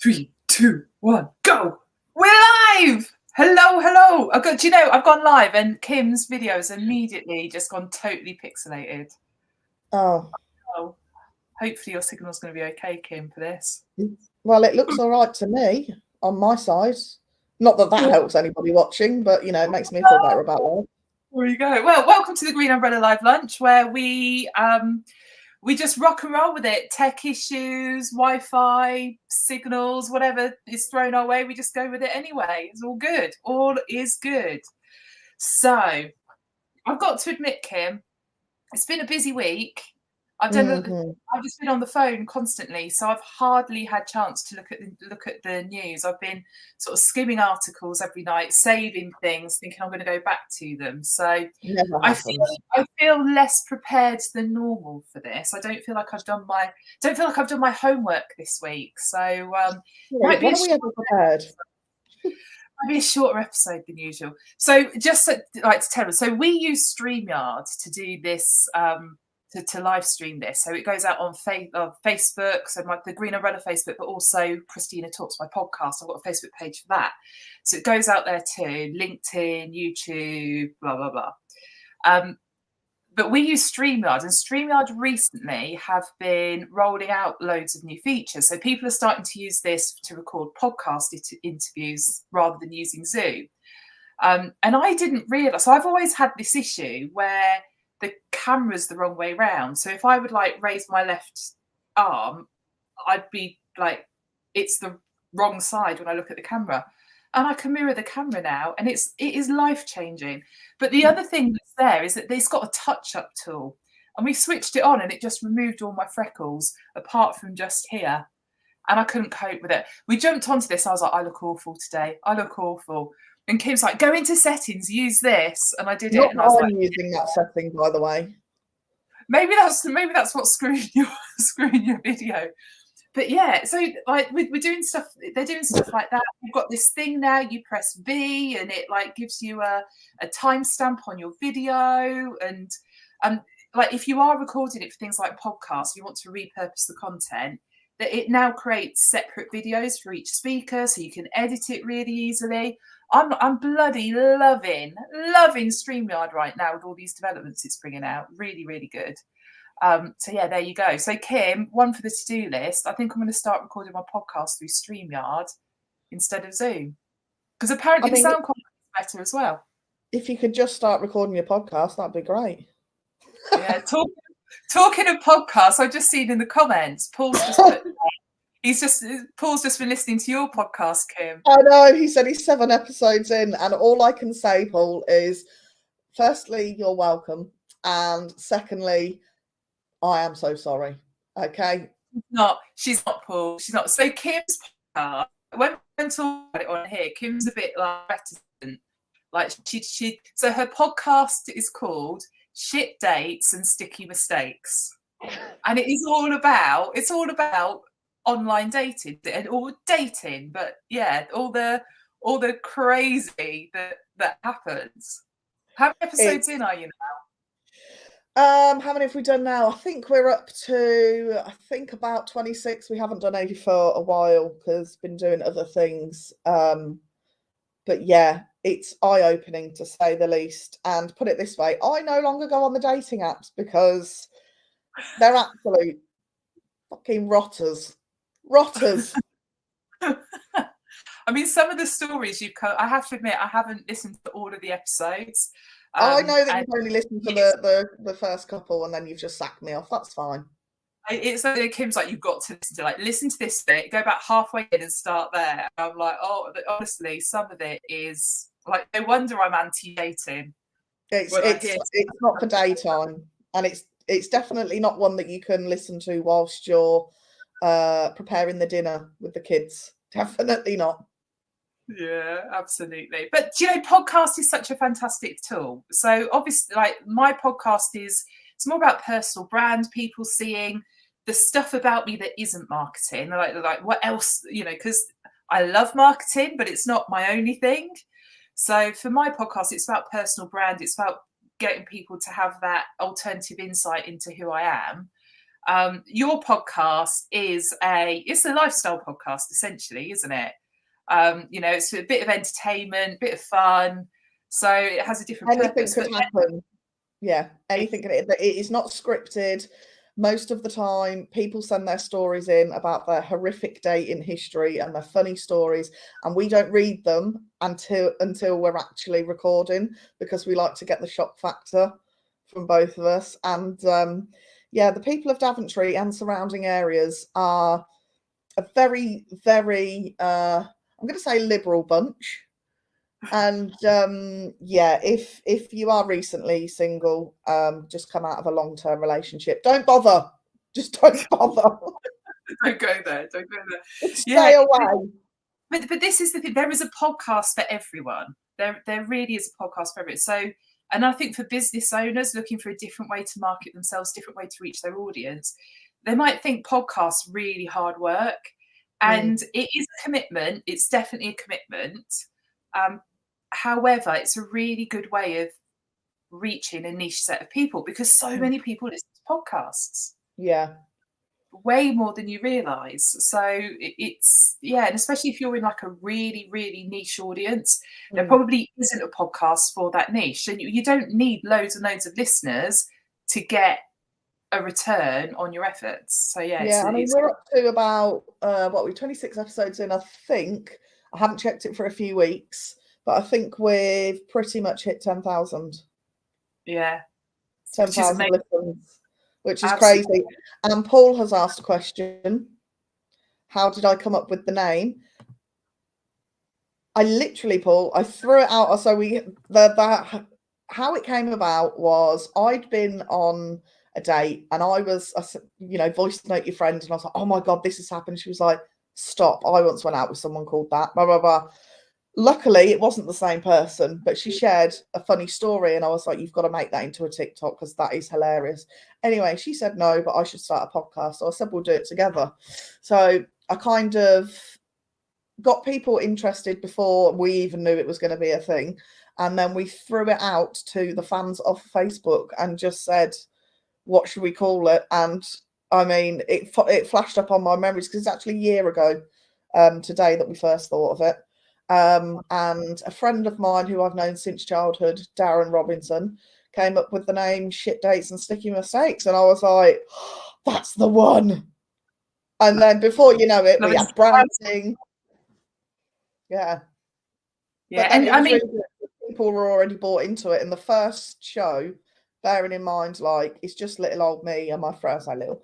3, 2, 1, go! We're live! Hello. Do you know, I've gone live and Kim's video has immediately just gone totally pixelated. Oh. Hopefully your signal's going to be okay, Kim, for this. Well, it looks all right to me on my side. Not that helps anybody watching, but, you know, it makes me feel better about life. There you go. Well, welcome to the Green Umbrella Live Lunch, where we just rock and roll with it. Tech issues, Wi-Fi, signals, whatever is thrown our way, we just go with it anyway. It's all good. All is good. So I've got to admit, Kim, it's been a busy week. I've just been on the phone constantly, so I've hardly had chance to look at the news. I've been sort of skimming articles every night, saving things, thinking I'm going to go back to them. So I feel less prepared than normal for this. I don't feel like I've done my homework this week. So might be a shorter episode than usual. So just like to tell us, so we use Streamyard to do this. To live stream this, so it goes out on Facebook, so the Green Umbrella Facebook, but also Christina Talks, my podcast. I've got a Facebook page for that, so it goes out there too. LinkedIn, YouTube, blah blah blah. But we use Streamyard, and Streamyard recently have been rolling out loads of new features. So people are starting to use this to record podcast interviews rather than using Zoom. And I didn't realise. So I've always had this issue where the camera's the wrong way round. So if I would like raise my left arm, I'd be like, it's the wrong side when I look at the camera. And I can mirror the camera now, and it is life-changing. But the other thing that's there is that it's got a touch-up tool. And we switched it on and it just removed all my freckles, apart from just here. And I couldn't cope with it. We jumped onto this. I was like, I look awful today. I look awful. And Kim's like, go into settings, use this, and I did it. And I was using that setting, by the way. Maybe that's what's screwing your video. But yeah, so like we're doing stuff. They're doing stuff like that. You've got this thing now. You press B, and it like gives you a timestamp on your video. And like if you are recording it for things like podcasts, you want to repurpose the content. That it now creates separate videos for each speaker, so you can edit it really easily. I'm bloody loving StreamYard right now with all these developments it's bringing out. Really, really good. So yeah, there you go. So Kim, one for the to-do list. I think I'm going to start recording my podcast through StreamYard instead of Zoom, because apparently the sound quality is better as well. If you could just start recording your podcast, that'd be great. Yeah, talking of podcasts, I've just seen in the comments, Paul's just put. Paul's just been listening to your podcast, Kim. I know. He said he's 7 episodes in, and all I can say, Paul, is firstly, you're welcome, and secondly, I am so sorry. Okay. She's not, Paul. She's not. So Kim's podcast, when we talk about it on here, Kim's a bit like reticent. Like so her podcast is called Shit Dates and Sticky Mistakes, and it's all about online dating or dating, but yeah, all the crazy that happens. How many episodes in are you now? How many have we done now? I think we're up to about 26. We haven't done 80 for a while because been doing other things. But yeah, it's eye-opening to say the least. And put it this way, I no longer go on the dating apps because they're absolute fucking rotters. I mean, some of the stories I have to admit, I haven't listened to all of the episodes. I know that you've only listened to the first couple, and then you've just sacked me off. That's fine. It's like Kim's like, you've got to listen to this bit, go about halfway in and start there. I'm like, oh, honestly, some of it is like, no wonder I'm anti-dating. It's not for daytime, and it's definitely not one that you can listen to whilst you're preparing the dinner with the kids. Definitely not. Yeah, absolutely. But you know, podcast is such a fantastic tool. So obviously, like my podcast it's more about personal brand, people seeing the stuff about me that isn't marketing. Like what else, you know, because I love marketing, but it's not my only thing. So for my podcast, it's about personal brand. It's about getting people to have that alternative insight into who I am. Your podcast is it's a lifestyle podcast, essentially, isn't it? It's a bit of entertainment, bit of fun. So it has a different Anything purpose. could happen. Yeah, anything. It is not scripted. Most of the time, people send their stories in about their horrific day in history and their funny stories, and we don't read them until we're actually recording, because we like to get the shock factor from both of us. And yeah, the people of Daventry and surrounding areas are a very, very, I'm going to say, liberal bunch. And yeah, if you are recently single, just come out of a long-term relationship, don't bother. Just don't bother. Don't go there. Stay away. But this is the thing. There is a podcast for everyone. There really is a podcast for everyone. So, and I think for business owners looking for a different way to market themselves, different way to reach their audience, they might think podcasts really hard work, and it is a commitment. It's definitely a commitment. However, it's a really good way of reaching a niche set of people, because so many people listen to podcasts. Yeah. Way more than you realise. So it's, and especially if you're in like a really, really niche audience, there probably isn't a podcast for that niche. And you don't need loads and loads of listeners to get a return on your efforts. So I mean, we're up to about, we're 26 episodes in, I think. I haven't checked it for a few weeks, but I think we've pretty much hit 10,000. Yeah. 10,000 listens, which is Absolutely crazy. And Paul has asked a question. How did I come up with the name? I literally, Paul, I threw it out. So how it came about was I'd been on a date, and I voice note your friend, and I was like, oh my God, this has happened. She was like, stop. I once went out with someone called that, blah, blah, blah. Luckily, it wasn't the same person, but she shared a funny story, and I was like, you've got to make that into a TikTok because that is hilarious. Anyway, she said no, but I should start a podcast. So I said, we'll do it together. So I kind of got people interested before we even knew it was going to be a thing. And then we threw it out to the fans of Facebook and just said, what should we call it? And I mean, it flashed up on my memories, because it's actually a year ago today that we first thought of it. And a friend of mine who I've known since childhood, Darren Robinson, came up with the name Shit Dates and Sticky Mistakes, and I was like, oh, that's the one. And then before you know it, we had branding. Yeah, and I mean, really, people were already bought into it. In the first show, bearing in mind, like, it's just little old me and my friends, little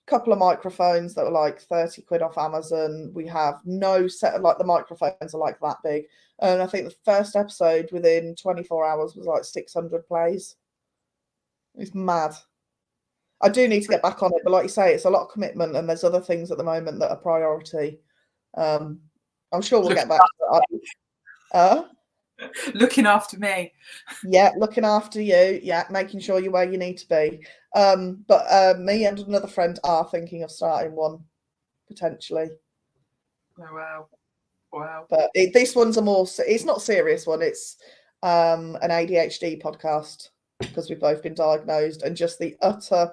couple of microphones that were like 30 quid off Amazon. We have no set of, like, the microphones are like that big, and I think the first episode within 24 hours was like 600 plays. It's mad. I do need to get back on it, but like you say, it's a lot of commitment, and there's other things at the moment that are priority. I'm sure we'll get back to that. Looking after me. Yeah, looking after you. Yeah, making sure you're where you need to be. But me and another friend are thinking of starting one, potentially. Oh, wow. But this one's it's not a serious one. It's an ADHD podcast, because we've both been diagnosed, and just the utter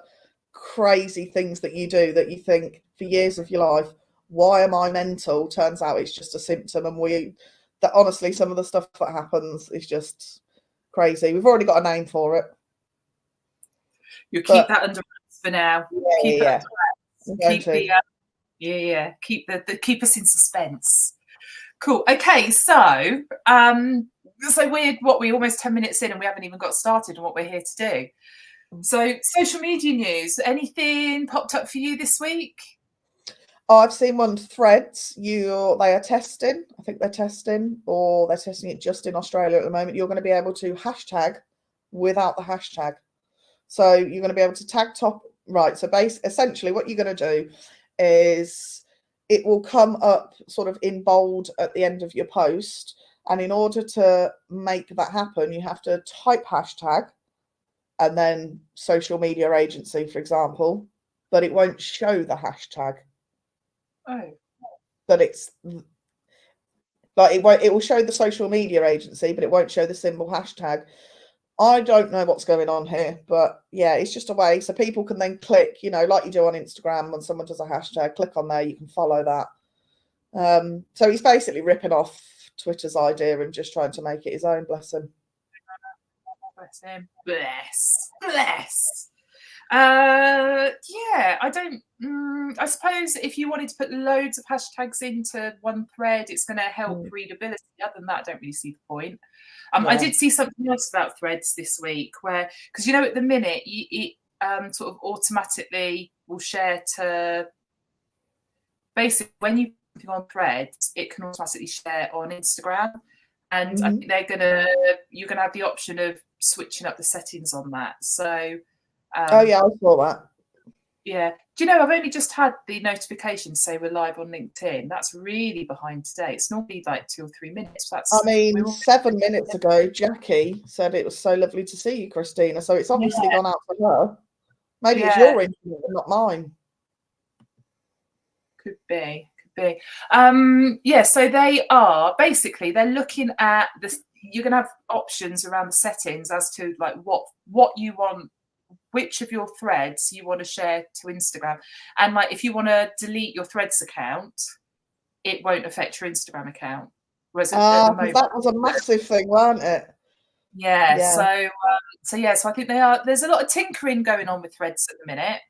crazy things that you do that you think for years of your life, why am I mental? Turns out it's just a symptom. And honestly, some of the stuff that happens is just crazy. We've already got a name for it. You keep that under wraps for now. Yeah, keep us in suspense. Cool. Okay, so we're almost 10 minutes in, and we haven't even got started on what we're here to do. So, social media news. Anything popped up for you this week? I've seen one, Threads. They are testing. I think they're testing, or they're testing it just in Australia at the moment. You're going to be able to hashtag without the hashtag. So you're going to be able to tag top. Right. So essentially what you're going to do is it will come up sort of in bold at the end of your post. And in order to make that happen, you have to type hashtag and then social media agency, for example, but it won't show the hashtag. Oh. But it's like it will show the social media agency, but it won't show the symbol hashtag. I don't know what's going on here, but yeah, it's just a way so people can then click, you know, like you do on Instagram when someone does a hashtag, click on there, you can follow that. So he's basically ripping off Twitter's idea and just trying to make it his own. Bless him. Bless him. Bless. Yeah, I suppose if you wanted to put loads of hashtags into one thread, it's going to help readability. Other than that, I don't really see the point. I did see something else about threads this week where, because you know, at the minute it sort of automatically will share to, basically when you put something on threads, it can automatically share on Instagram. And I think you're gonna have the option of switching up the settings on that. So oh yeah, I saw that. Yeah. Do you know, I've only just had the notification say we're live on LinkedIn. That's really behind today. It's normally like 2 or 3 minutes. I mean, 7 minutes ago, Jackie said it was so lovely to see you, Christina. So it's obviously gone out for her. Maybe it's your internet and not mine. Could be. Yeah, so they're looking at this. You're going to have options around the settings as to like what you want, which of your threads you want to share to Instagram. And like if you want to delete your Threads account, it won't affect your Instagram account. Whereas at the moment, that was a massive thing, wasn't it? Yeah. So I think there's a lot of tinkering going on with Threads at the minute.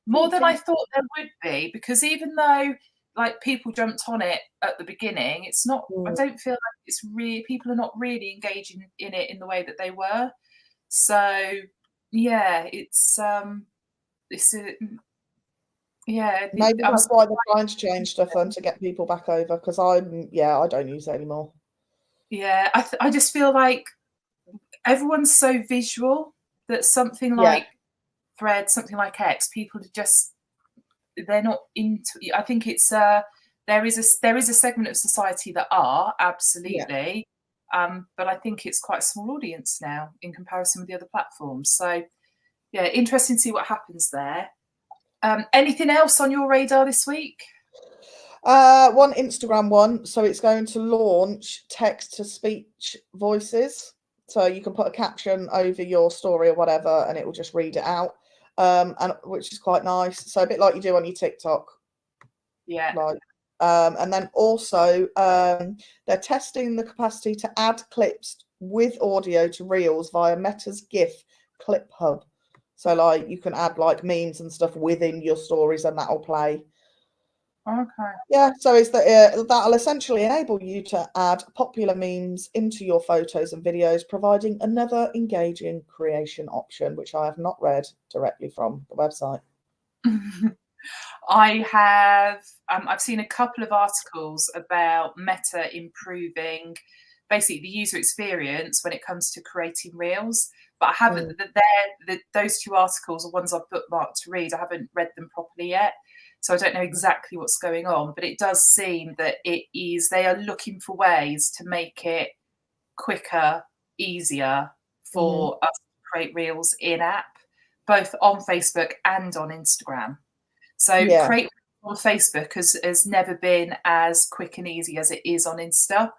More than I thought there would be, because even though like people jumped on it at the beginning, it's not, I don't feel like it's really, people are not really engaging in it in the way that they were. So yeah, maybe that's why they're trying to change stuff and to get people back over, because I don't use it anymore. Yeah, I just feel like everyone's so visual that something like Threads, something like X, people are just, they're not into. I think it's there is a segment of society that are absolutely, but I think it's quite a small audience now in comparison with the other platforms. So yeah, interesting to see what happens there. Anything else on your radar this week? One Instagram one. So it's going to launch text to speech voices. So you can put a caption over your story or whatever, and it will just read it out. And which is quite nice. So a bit like you do on your TikTok. Yeah. Like, and then also they're testing the capacity to add clips with audio to Reels via Meta's GIF Clip Hub. So like you can add like memes and stuff within your stories, and that'll play. Okay. Yeah, so it's that'll essentially enable you to add popular memes into your photos and videos, providing another engaging creation option, which I have not read directly from the website. I have. I've seen a couple of articles about Meta improving basically the user experience when it comes to creating Reels, but I haven't. Those 2 articles are ones I've bookmarked to read. I haven't read them properly yet. So I don't know exactly what's going on, but it does seem that they are looking for ways to make it quicker, easier for us to create Reels in-app, both on Facebook and on Instagram. So create on Facebook has never been as quick and easy as it is on Insta.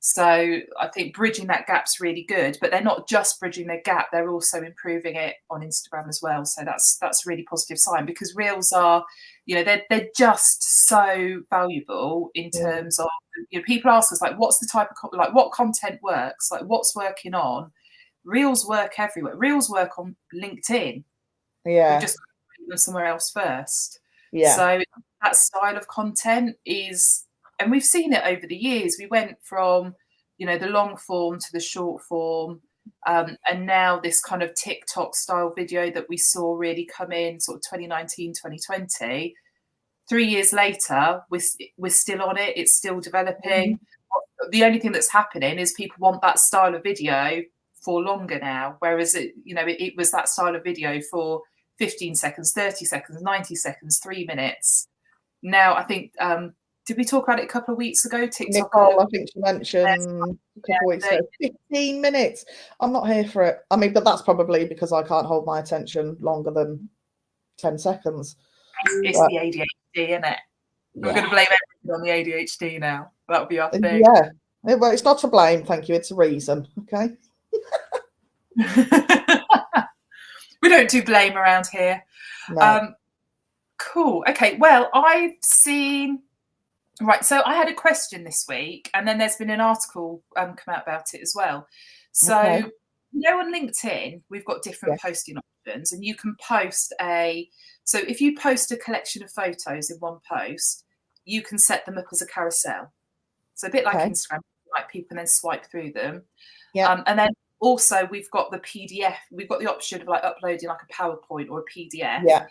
So I think bridging that gap's really good, but they're not just bridging their gap, they're also improving it on Instagram as well. So that's a really positive sign, because Reels are, they're just so valuable in terms of, people ask us like, what's the type of, like what content works? Like what's working on? Reels work everywhere. Reels work on LinkedIn. Yeah. We just put them somewhere else first. Yeah. So that style of content is, and we've seen it over the years. We went from, the long form to the short form, and now this kind of TikTok style video that we saw really come in sort of 2019, 2020. 3 years later, we're still on it. It's still developing. The only thing that's happening is people want that style of video for longer now, whereas it was that style of video for 15 seconds, 30 seconds, 90 seconds, 3 minutes. Now, I think, did we talk about it a couple of weeks ago? TikTok. Nicole, I think she mentioned a couple of weeks ago, 15 minutes. I'm not here for it. I mean, but that's probably because I can't hold my attention longer than 10 seconds. It's the ADHD, isn't it? Yeah. We're going to blame everything on the ADHD now. That'll be our thing. Yeah. Well, it's not a blame, thank you. It's a reason, okay? We don't do blame around here. No. Cool. Okay. Well, I've seen. Right. So I had a question this week, and then there's been an article come out about it as well. So, Okay. on LinkedIn, we've got different Yes. posting options, and you can post so if you post a collection of photos in one post, you can set them up as a carousel. So a bit like Okay. Instagram, like people can then swipe through them. Yeah. And then also we've got the PDF. We've got the option of like uploading like a PowerPoint or a PDF. Yeah.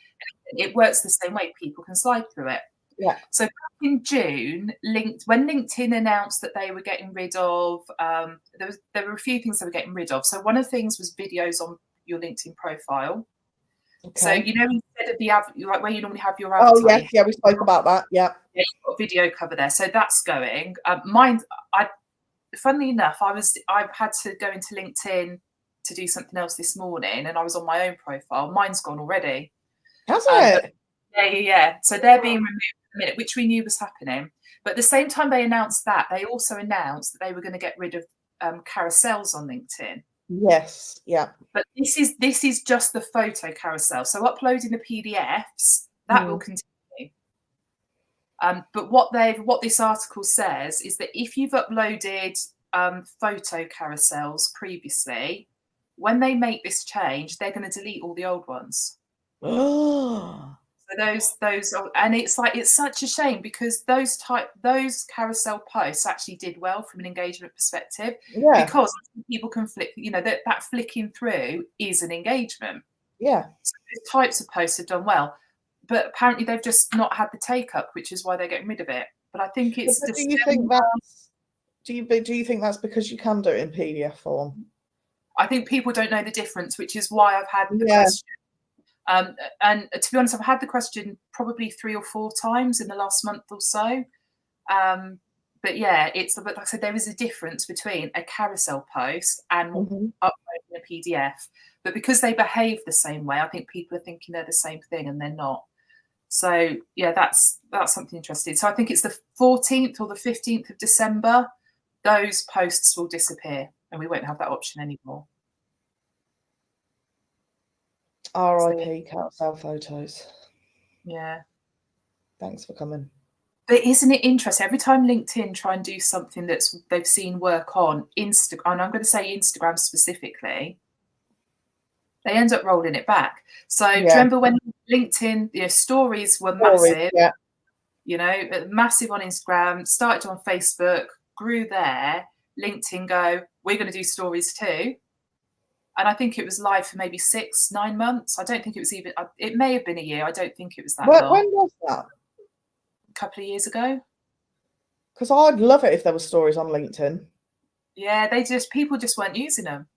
It works the same way. People can slide through it. Yeah. So back in June, when LinkedIn announced that they were getting rid of, there were a few things they were getting rid of. So one of the things was videos on your LinkedIn profile. Okay. So instead of the like where you normally have your avatar. Oh yes, yeah, we spoke about that. Yeah. Yeah, you've got a video cover there. So that's going. Mine, funnily enough, I've had to go into LinkedIn to do something else this morning, and I was on my own profile. Mine's gone already. Has it? Yeah. So they're being removed in a minute, which we knew was happening. But at the same time they announced that, they also announced that they were going to get rid of carousels on LinkedIn. Yes. Yeah. But this is just the photo carousel. So uploading the PDFs, that will continue. But what this article says is that if you've uploaded photo carousels previously, when they make this change, they're going to delete all the old ones. Oh. So those, and it's such a shame because those carousel posts actually did well from an engagement perspective. Yeah. Because people can flick, that flicking through is an engagement. Yeah. So those types of posts have done well, but apparently they've just not had the take up, which is why they're getting rid of it. But I think it's. Do you think that's? Do you think that's because you can do it in PDF form? I think people don't know the difference, which is why I've had the question. And to be honest, I've had the question probably 3 or 4 times in the last month or so. But yeah, like I said, there is a difference between a carousel post and uploading a PDF. But because they behave the same way, I think people are thinking they're the same thing, and they're not. So yeah, that's something interesting. So I think it's the 14th or the 15th of December. Those posts will disappear, and we won't have that option anymore. R.I.P. carousel photos. Yeah. Thanks for coming. But isn't it interesting? Every time LinkedIn try and do something they've seen work on Instagram, and I'm going to say Instagram specifically, they end up rolling it back. So do you remember when LinkedIn, stories were massive? Yeah. Massive on Instagram, started on Facebook, grew there. LinkedIn go, we're going to do stories too. And I think it was live for maybe 6-9 months. I don't think it was even. It may have been a year. I don't think it was that long. When was that? A couple of years ago. Because I'd love it if there were stories on LinkedIn. Yeah, people just weren't using them.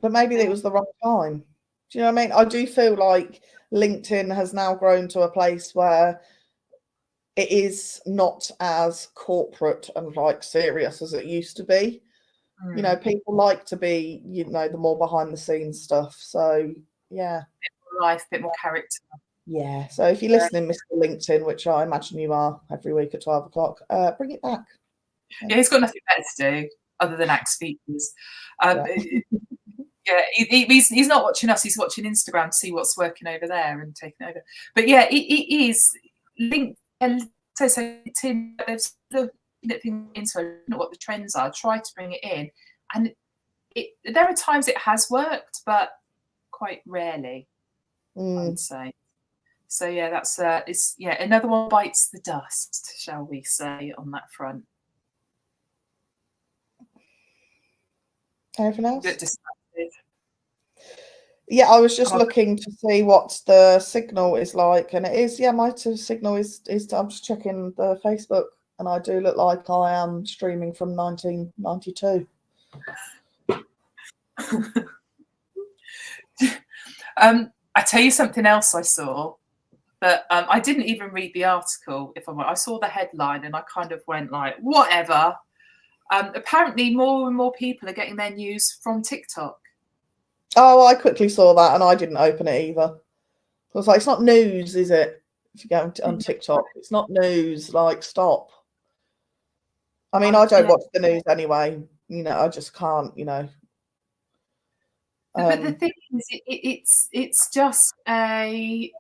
But maybe it was the wrong time. Do you know what I mean? I do feel like LinkedIn has now grown to a place where it is not as corporate and like serious as it used to be. People like to be, the more behind the scenes stuff. So yeah. Bit more life, bit more character. Yeah. So if you're listening, Mr. LinkedIn, which I imagine you are every week at 12 o'clock, bring it back. Yeah, he's got nothing better to do other than act speeches. Yeah, he's not watching us. He's watching Instagram to see what's working over there and taking over. But yeah, it is linked. So Tim, there's looking into what the trends are. Try to bring it in, and there are times it has worked, but quite rarely, I would say. So yeah, that's another one bites the dust, shall we say, on that front. Anything else? Bit distracted. Yeah, I was just looking to see what the signal is like, and it is, my signal is. I'm just checking the Facebook, and I do look like I am streaming from 1992. I tell you something else I saw, but I didn't even read the article. I saw the headline and I kind of went like, whatever. Apparently, more and more people are getting their news from TikTok. Oh, I quickly saw that and I didn't open it either. I was like, it's not news, is it? If you go on TikTok, it's not news. Like, stop. I mean, I don't watch the news anyway. I just can't. But the thing is, it's just a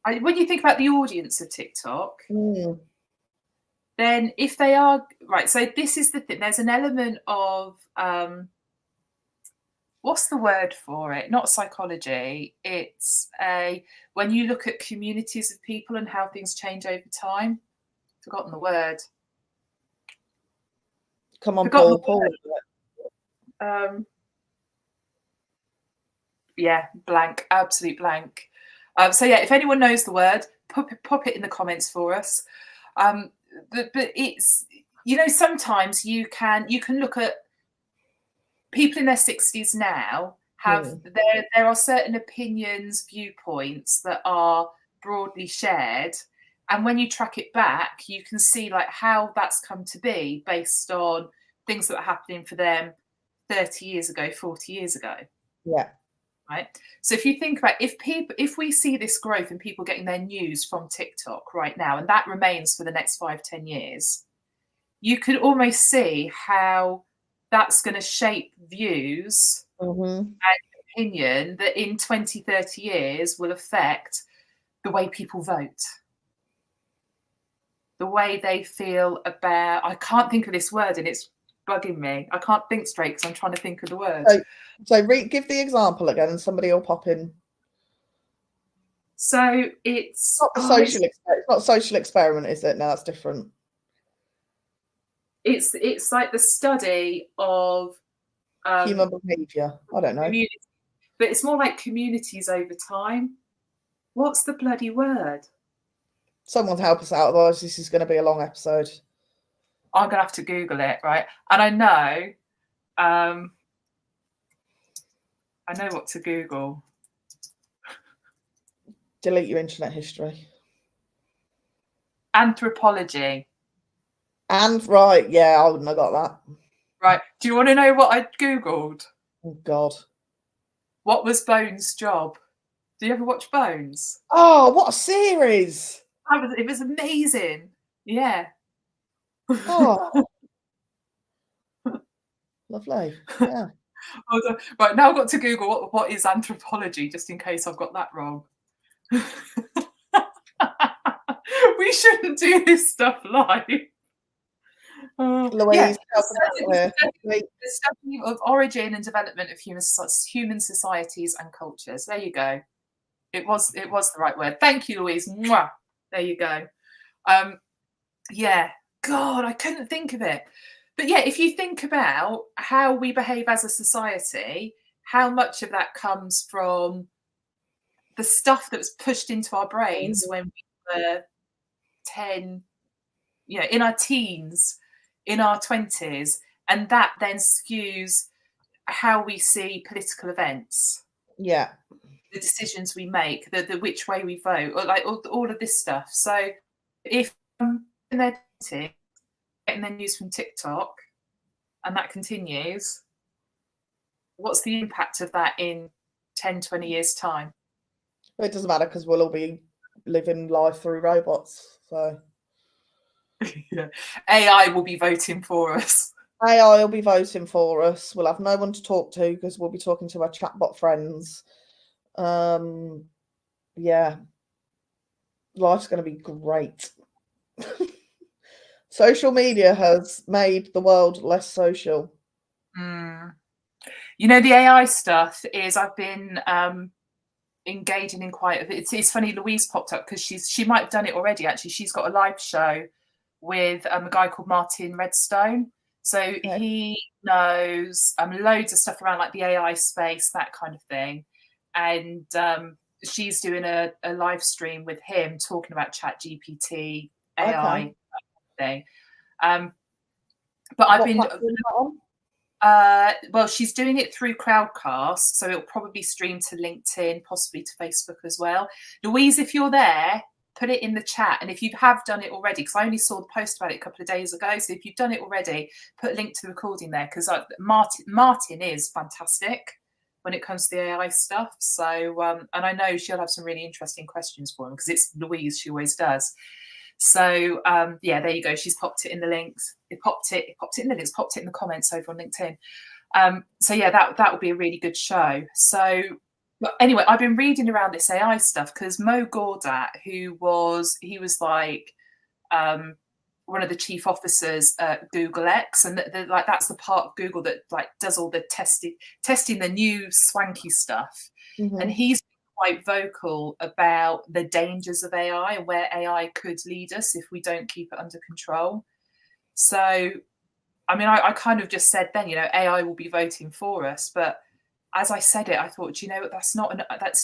when you think about the audience of TikTok, then if they are right, so this is the thing. There's an element of what's the word for it? Not psychology. It's when you look at communities of people and how things change over time. Forgotten the word. Come on, Paul. Yeah, blank, absolute blank. So yeah, if anyone knows the word, pop it in the comments for us. But it's, you know, sometimes you can look at people in their 60s now have there are certain opinions, viewpoints that are broadly shared, and when you track it back, you can see like how that's come to be based on things that were happening for them 30 years ago, 40 years ago. Yeah. Right. So if you think about if we see this growth in people getting their news from TikTok right now, and that remains for the next 5-10 years, you could almost see how that's going to shape views and opinion that in 20-30 years will affect the way people vote, the way they feel about, I can't think of this word and it's bugging me. I can't think straight because I'm trying to think of the word. So give the example again and somebody will pop in. So it's not a social experiment, is it? No, that's different. It's like the study of human behaviour. I don't know. But it's more like communities over time. What's the bloody word? Someone help us out, otherwise this is going to be a long episode. I'm going to have to Google it, right? And I know what to Google. Delete your internet history. Anthropology. And right, yeah, I wouldn't have got that. Right. Do you want to know what I Googled? Oh, God. What was Bones' job? Do you ever watch Bones? Oh, what a series! It was amazing. Yeah. Oh. Lovely. Yeah. Right, now I've got to Google what is anthropology, just in case I've got that wrong. We shouldn't do this stuff live. Louise, the study of origin and development of human societies and cultures. There you go. It was the right word. Thank you, Louise. Mwah. There you go. Yeah. God, I couldn't think of it. But yeah, if you think about how we behave as a society, how much of that comes from the stuff that was pushed into our brains when we were 10, you know, in our teens, in our 20s, and that then skews how we see political events. Yeah. The decisions we make, the which way we vote, or like all of this stuff. So if they're getting their news from TikTok and that continues, what's the impact of that in 10, 20 years' time? Well, it doesn't matter because we'll all be living life through robots. So yeah. AI will be voting for us. AI will be voting for us. We'll have no one to talk to because we'll be talking to our chatbot friends. Yeah. Life's going to be great. Social media has made the world less social. You know, the AI stuff is I've been engaging in quite a bit. It's funny, Louise popped up because she might have done it already, actually. She's got a live show with a guy called Martin Redstone. So he knows loads of stuff around like the AI space, that kind of thing. And she's doing a live stream with him talking about ChatGPT, AI thing. But I've been well, she's doing it through Crowdcast, so it'll probably stream to LinkedIn, possibly to Facebook as well. Louise, if you're there, put it in the chat. And if you have done it already, because I only saw the post about it a couple of days ago, so if you've done it already, put a link to the recording there, because Martin is fantastic when it comes to the AI stuff. So, and I know she'll have some really interesting questions for him, because it's Louise, she always does. So yeah, there you go. She's popped it in the links. It popped it in the links, popped it in the comments over on LinkedIn. So yeah, that would be a really good show. So but anyway, I've been reading around this AI stuff because Mo Gawdat, he was like one of the chief officers at Google X, and like that's the part of Google that like does all the testing the new swanky stuff. And he's quite vocal about the dangers of AI and where AI could lead us if we don't keep it under control. So, I mean, I kind of just said then, AI will be voting for us, but as I said it, I thought, that's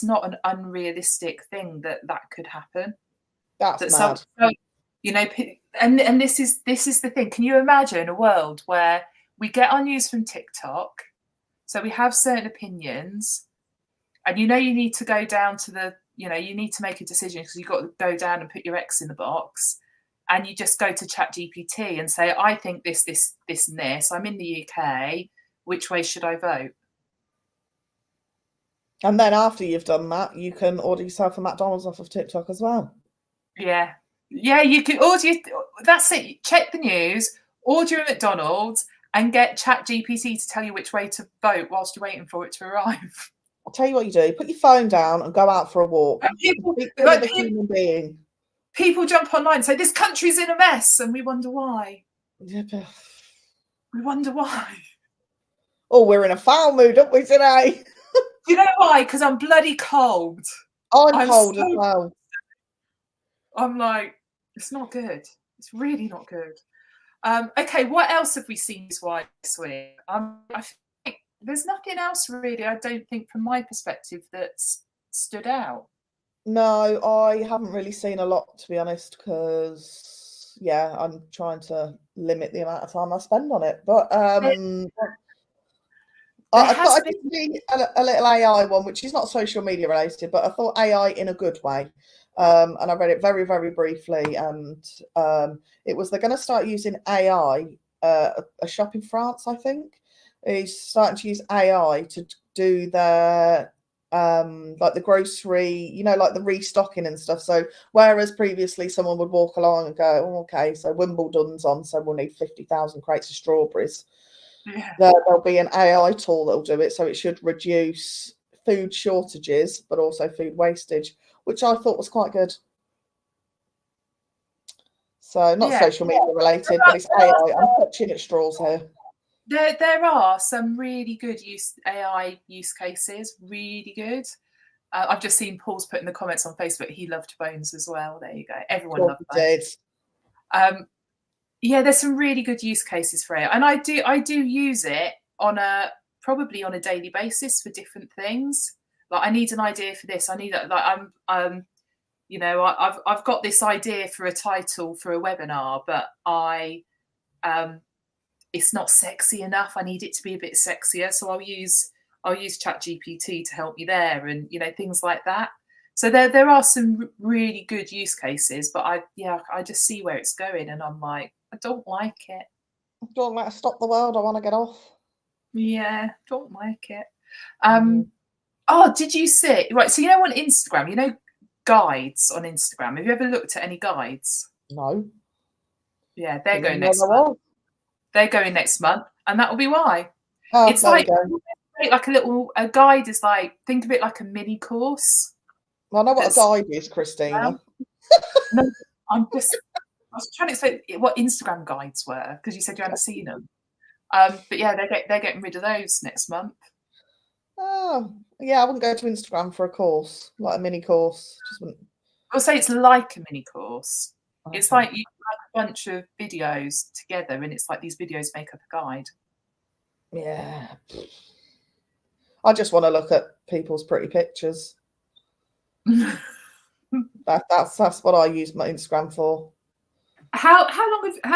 not an unrealistic thing that could happen. That's mad. And this is the thing. Can you imagine a world where we get our news from TikTok, so we have certain opinions, and you need to go down to the, you need to make a decision because you've got to go down and put your X in the box, and you just go to ChatGPT and say, I think this, and this. I'm in the UK. Which way should I vote? And then after you've done that, you can order yourself a McDonald's off of TikTok as well. Yeah, you can order. That's it. Check the news, order a McDonald's, and get ChatGPT to tell you which way to vote whilst you're waiting for it to arrive. I'll tell you what you do: put your phone down and go out for a walk. Human being. People jump online and say this country's in a mess, and we wonder why. Yeah, we wonder why. Oh, we're in a foul mood, aren't we, today? You know why? Because I'm bloody cold. I'm cold as well. I'm like, it's not good. It's really not good. Okay, what else have we seen this week? I think there's nothing else really, I don't think, from my perspective, that's stood out. No, I haven't really seen a lot, to be honest, because, yeah, I'm trying to limit the amount of time I spend on it. But I thought I'd see a little AI one, which is not social media related, but I thought AI in a good way. And I read it very, very briefly. And it was they're going to start using AI. A shop in France, I think, is starting to use AI to do their like the grocery, like the restocking and stuff. So whereas previously someone would walk along and go, oh, okay, so Wimbledon's on, so we'll need 50,000 crates of strawberries. Yeah. There'll be an AI tool that'll do it, so it should reduce food shortages, but also food wastage, which I thought was quite good. So not social media related, but it's AI. I'm touching at straws here. There are some really good AI use cases, really good. I've just seen Paul's put in the comments on Facebook, he loved Bones as well. There you go. Everyone loved Bones. Yeah, there's some really good use cases for it, and I do use it probably on a daily basis for different things. Like I need an idea for this. I need like I've got this idea for a title for a webinar, but it's not sexy enough. I need it to be a bit sexier, so I'll use ChatGPT to help me there, and things like that. So there are some really good use cases, but I just see where it's going, and I'm like, I don't like it. I don't like to stop the world. I want to get off. Yeah, don't like it. Oh, did you see? Right, so on Instagram, guides on Instagram. Have you ever looked at any guides? No. Yeah, they're going next month. They're going next month, and that will be why. Oh, it's like a guide is like, think of it like a mini course. Well, I know what a guide is, Christina. No, I was trying to explain what Instagram guides were because you said you hadn't seen them. But yeah, they're getting rid of those next month. Oh, yeah, I wouldn't go to Instagram for a course, like a mini course. I'll say it's like a mini course. Okay. It's like you have a bunch of videos together, and it's like these videos make up a guide. Yeah. I just want to look at people's pretty pictures. That's what I use my Instagram for. How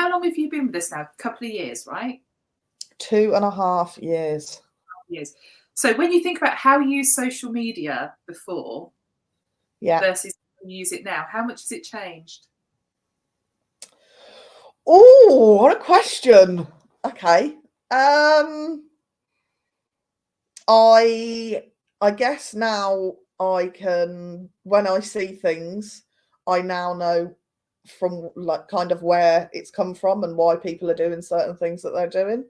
long have you been with us now? A couple of years, right? 2.5 years. So when you think about how you use social media before, versus how you use it now, how much has it changed? Oh, what a question. Okay. I guess now I can, when I see things, I now know from like kind of where it's come from and why people are doing certain things that they're doing.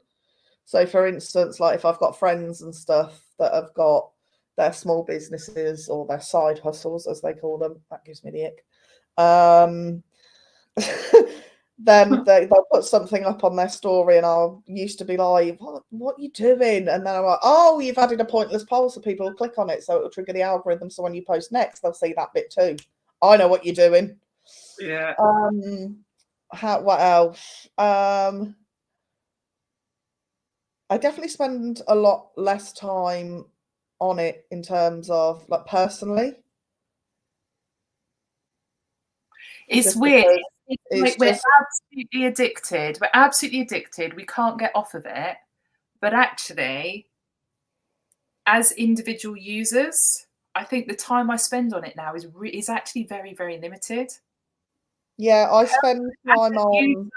So for instance, like if I've got friends and stuff that have got their small businesses or their side hustles, as they call them, that gives me the ick. Then they'll put something up on their story, and I used to be like, what are you doing? And then I'm like, oh, you've added a pointless poll, so people will click on it, so it'll trigger the algorithm, so when you post next, they'll see that bit too. I know what you're doing. Yeah. What else? I definitely spend a lot less time on it in terms of like personally. It's weird. It's like we're absolutely addicted. We're absolutely addicted. We can't get off of it. But actually, as individual users, I think the time I spend on it now is actually very, very limited. Yeah, I spend time on.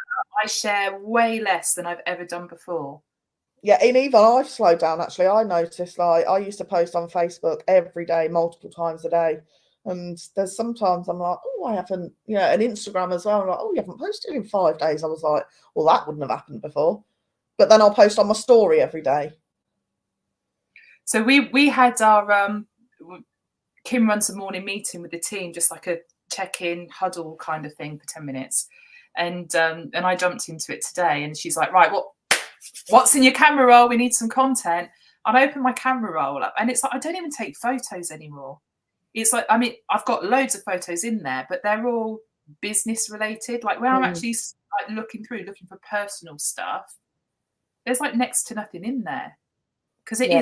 I share way less than I've ever done before. Yeah, and even I've slowed down, actually. I noticed, like, I used to post on Facebook every day, multiple times a day. And there's sometimes I'm like, oh, I haven't, and Instagram as well. I'm like, oh, you haven't posted in 5 days. I was like, well, that wouldn't have happened before. But then I'll post on my story every day. So we had our Kim runs a morning meeting with the team, just like a check-in huddle kind of thing for 10 minutes. And I jumped into it today, and she's like, right, what's in your camera roll? We need some content. And I opened my camera roll up, and it's like, I don't even take photos anymore. It's like, I mean, I've got loads of photos in there, but they're all business related. Like when I'm actually like looking for personal stuff, there's like next to nothing in there. Because we're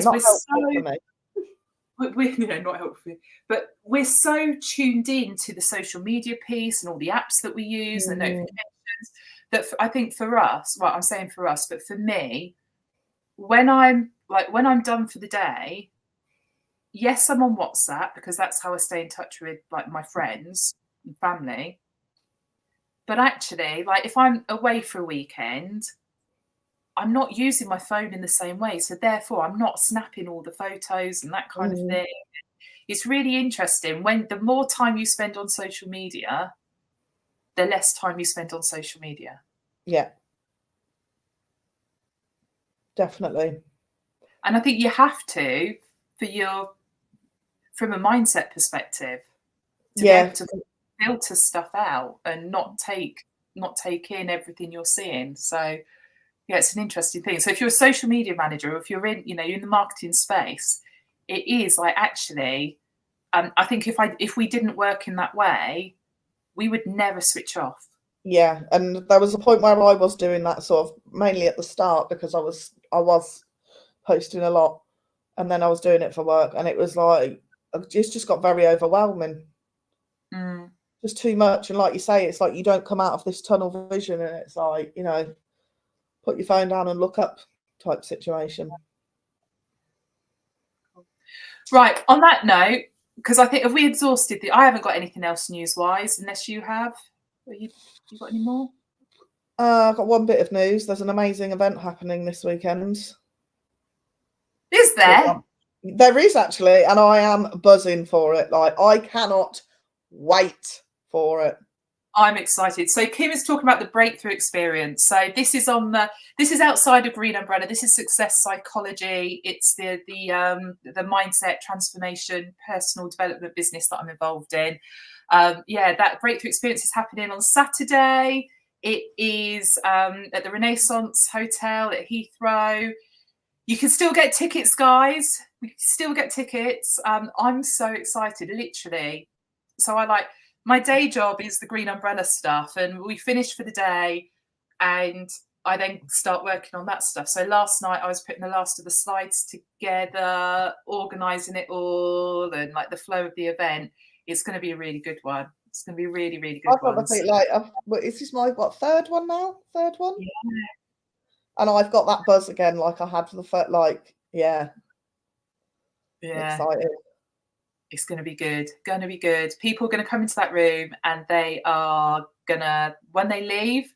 not helpful, but we're so tuned in to the social media piece and all the apps that we use and the notifications that I think for us, well, I'm saying for us, but for me, when I'm done for the day, yes, I'm on WhatsApp because that's how I stay in touch with like my friends and family. But actually, like if I'm away for a weekend, I'm not using my phone in the same way. So therefore, I'm not snapping all the photos and that kind of thing. It's really interesting. When the more time you spend on social media, the less time you spend on social media. Yeah. Definitely. And I think you have to, from a mindset perspective, to be able to filter stuff out and not take in everything you're seeing. So yeah, it's an interesting thing. So if you're a social media manager, or if you're in, you're in the marketing space, it is like actually, I think if we didn't work in that way, we would never switch off. Yeah, and there was a point where I was doing that sort of mainly at the start because I was posting a lot, and then I was doing it for work, and it was like it's just got very overwhelming. Just too much, and like you say, it's like you don't come out of this tunnel vision, and it's like put your phone down and look up type situation. Right, on that note, because I think have we exhausted I haven't got anything else news-wise, unless you have. You got any more? I've got one bit of news. There's an amazing event happening this weekend. Is there? There is actually, and I am buzzing for it. Like I cannot wait for it. I'm excited. So Kim is talking about the breakthrough experience. So this is outside of Green Umbrella. This is success psychology. It's the mindset transformation, personal development business that I'm involved in. That breakthrough experience is happening on Saturday. It is at the Renaissance Hotel at Heathrow. You can still get tickets, guys. We can still get tickets. I'm so excited, literally. So my day job is the Green Umbrella stuff, and we finish for the day, and I then start working on that stuff. So last night I was putting the last of the slides together, organising it all, and like the flow of the event. It's going to be a really good one. It's going to be a really, really good one. Is this my third one now? Third one? Yeah. And I've got that buzz again, like I had for the first, Yeah. Excited. It's going to be good. Going to be good. People are going to come into that room, and they are going to, when they leave,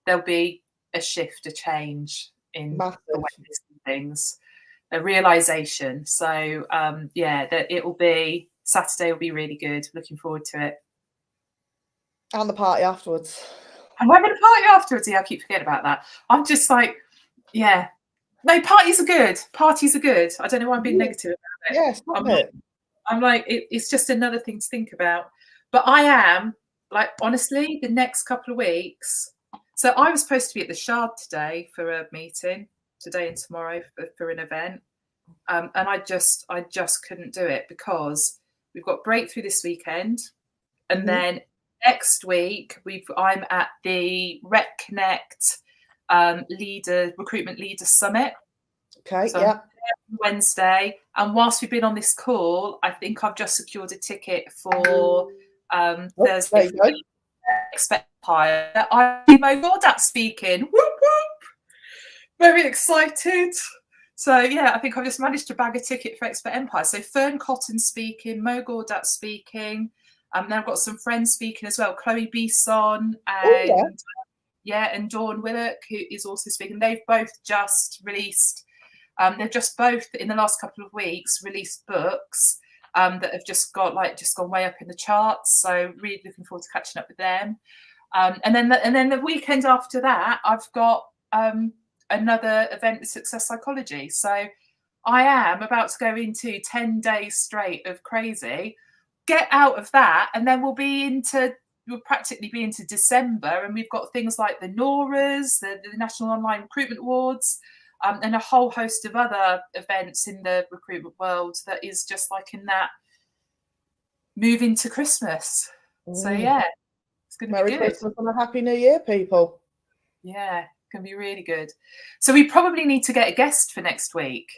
there'll be a shift, a change in the way they see things, a realization. So, that Saturday will be really good. Looking forward to it. And the party afterwards. And we're having a party afterwards. Yeah, I keep forgetting about that. I'm just like, yeah. No, parties are good. Parties are good. I don't know why I'm being negative about it. Yeah, stop it. I'm like, it's just another thing to think about. But I am, like, honestly, the next couple of weeks. So I was supposed to be at the Shard today for a meeting, today and tomorrow for an event. And I just couldn't do it because we've got Breakthrough this weekend. And then next week, I'm at the Rec Connect Recruitment Leader Summit. Okay, So yeah. Wednesday, and whilst we've been on this call, I think I've just secured a ticket for Thursday. Expect Empire. I'm my God at speaking. Whoop, whoop. Very excited. So yeah, I think I've just managed to bag a ticket for Expert Empire. So Fern Cotton speaking, Mo Gordat speaking. Then I've got some friends speaking as well. Chloe Bisson and and Dawn Willock, who is also speaking. They've both just released. They've just both in the last couple of weeks released books that have just gone way up in the charts. So really looking forward to catching up with them. And then the weekend after that, I've got another event with Success Psychology. So I am about to go into 10 days straight of crazy. Get out of that, and then we'll practically be into December, and we've got things like the NORAs, the National Online Recruitment Awards, and a whole host of other events in the recruitment world that is just like in that move into Christmas. So yeah, it's going to be good. Merry Christmas and a Happy New Year, people. Yeah, it's going to be really good. So we probably need to get a guest for next week.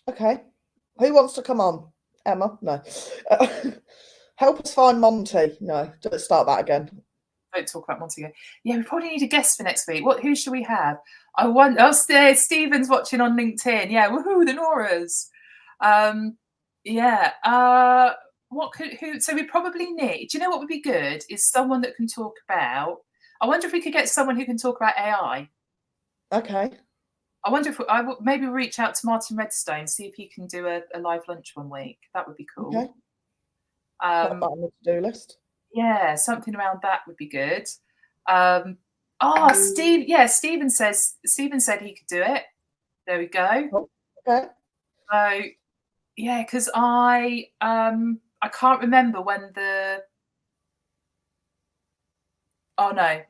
Okay. Who wants to come on? Emma? No. Help us find Monty. No, don't start that again. Don't talk about Monty again. Yeah, we probably need a guest for next week. Who should we have? I want. Oh, Stephen's watching on LinkedIn. Yeah, woohoo, the Noras. Who? So we probably need. Do you know what would be good? Is someone that can talk about. I wonder if we could get someone who can talk about AI. Okay. I wonder if maybe reach out to Martin Redstone, see if he can do a live lunch one week. That would be cool. Okay. Put that on the to-do list. Yeah, something around that would be good. Steve. Yeah, Stephen said he could do it. There we go. Oh, okay. So yeah, because I can't remember when the. Oh no,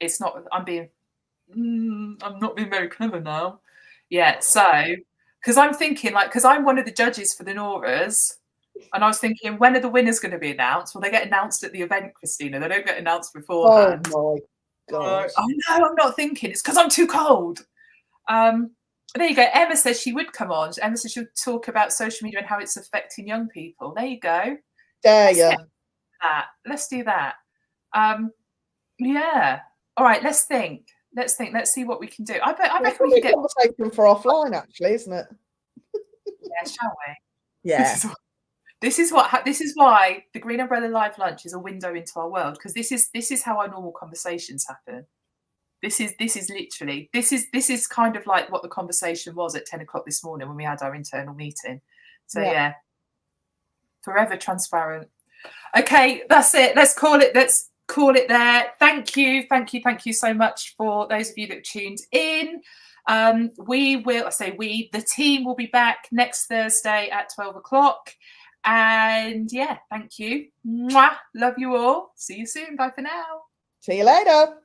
it's not. I'm not being very clever now. Yeah, so because I'm thinking because I'm one of the judges for the Noras. And I was thinking, when are the winners going to be announced? Well, they get announced at the event, Christina. They don't get announced beforehand. Oh, my God. I know, I'm not thinking. It's because I'm too cold. There you go. Emma says she would come on. Emma says she would talk about social media and how it's affecting young people. There you go. Let's do that. Yeah. All right, let's think. Let's see what we can do. I reckon we can get conversation for offline, actually, isn't it? Yeah, shall we? Yeah. This is why the Green Umbrella Live Lunch is a window into our world, because this is how our normal conversations happen. This is kind of like what the conversation was at 10 o'clock this morning when we had our internal meeting. So yeah, forever transparent. Okay, that's it. Let's call it there. Thank you so much for those of you that tuned in. The team will be back next Thursday at 12 o'clock. And yeah, thank you. Mwah. Love you all. See you soon. Bye for now. See you later.